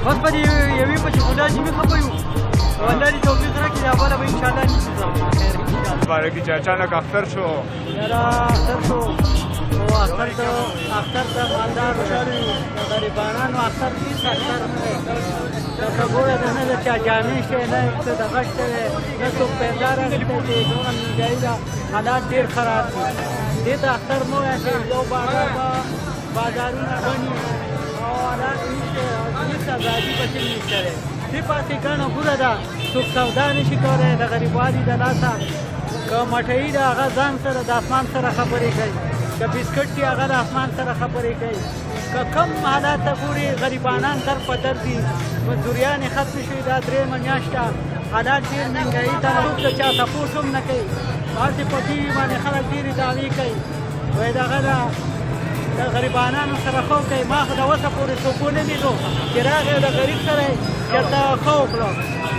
بس په دې یوې په چې خدا چې مې خپه یو والله دې توفیق راکړي دا بله به انشاءالله نیسو خیر باره کې چې اچانک اختر شو یاره اختر شو او اختر ته مالدار د غریبانانو اختر هېڅ اختر نه دی لکه ګوره د نه د چا جامې شته نه څه دغه شته نه څوک پیدا راغلی دی چې دومره مهنګایي ده حالات ډېر خراب دي دې ته اختر مه وایه چې یو بازار به بازارونه بني او حالات نشته هېڅ ازادي پکې نشته دی دې پاسې ګڼه ګوره ده څوک سودا نشي کولی د غریبوالي د لاسه که مټۍ ده هغه ځان سره د اسمان سره خبرې کوي که بسکټ دي هغه د اسمان سره خبرې کوي که کم حالات ته ګورې غریبانان در په در دي مزدوریانې ختمې شوې دا درېیمه میاشت ده حالات ډېر مهنګایي ته څوک د چا تپوس هم نه کوي هسې په ټي وي باندې خلک ډېرې دعوې کوي وایي دغه ده د غریبانانو سره ښه کوي ما خو د اوسه پورې څوک ونه لیدو چې راغی د غریب سره یې چېرته ښه وکړو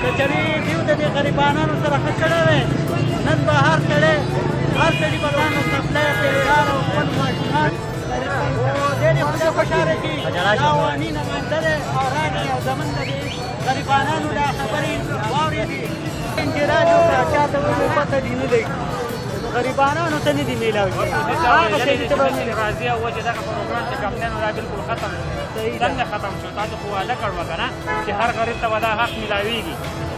که چېرې دیو د دې غریبانانو سره ښه کړی وی نن به هر سړي به ځان سپلی پیلدار او خپل ماشومان ډېرې خدای خوشحاله کړي دا عوامي نماینده دی او راغی او زمونږ د دې غریبانانو دا خبرې واورېدې انجراج وکړه چا ته ولې پته دي نه دی غریبانانو ته نه دي میلاو شي هغه شی چې به راځي او چې دغه پروګرام چې کم دی نو دا بالکل ختم څنګه ختم شو تاسو خو وعده کړوه که نه چې هر غریب ته به دا حق میلاویږي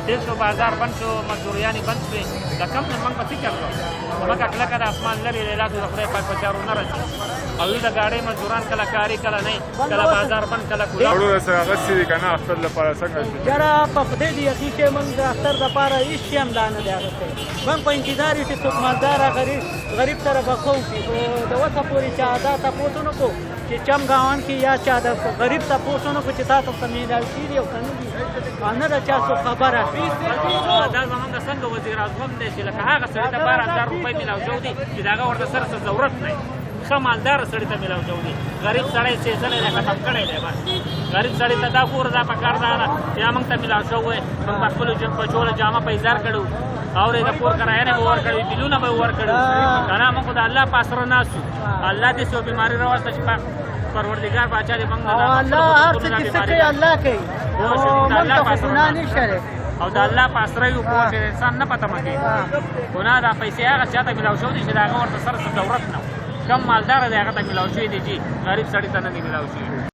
ډېر شو بازار بند شو مزدوریانې بند شوې د کم نه موږ به فکر کړو ځمکه کلکه د اسمان لرې دی لا د خدای پاک په چارو نه رسي او د ګاډۍ مزدوران کله کاري کله نه کله بازار بند کله وړو سره اغوستي دي که نه اختر لپاره څنګه یاره په خدای دې یقین چې موږ د اختر دپاره هېڅ شی هم دا نه دی اخیستی موږ په انتظار یو چې څوک مالداره غریب سره به ښه وکړي خو د اوسه پورې چا دا تپوس ونه کړو چې چم ګاونډ کې یا چا د غریب تپوس ونه کړو چې تاسو ته میلاو کېږي او که نه دي او نه د چا څوک خبره دا زمونږ څنګه وزیر اعظم دی چې لکه هغه سړي ته 12000 روپۍ میلاو شوي دي چې د هغه ورته سره څه ضرورت نه وي ښه مالداره سړي ته میلاو شوي دي غریب سړی سېزلی دی ختم کړی دی بس غریب سړي ته دا ګوره دا پکار دا ده یا موږ ته میلاو شوی موږ په خپلو بچو له جامه پیزار کړو اورې د کور کرایه نه به ورکړو بلونه به ورکړو که نه موږ خو د الله په اسره ناست یو الله دې څو بیماري راوسته چې پروردګار باچا دې موږ الله هر څه چې څه کوي الله کوي موږ ته خو ګناه نشته دی او د الله په اسره یو پوه چې انسان نه پته مکوي ګناه دا پیسې هغه چا ته میلاو شوي دي چې د هغه ورته سره څه ضرورت نه و کم مالداره دی هغه ته میلاو شوي دي چې غریب سړي ته نه دي میلاو شوي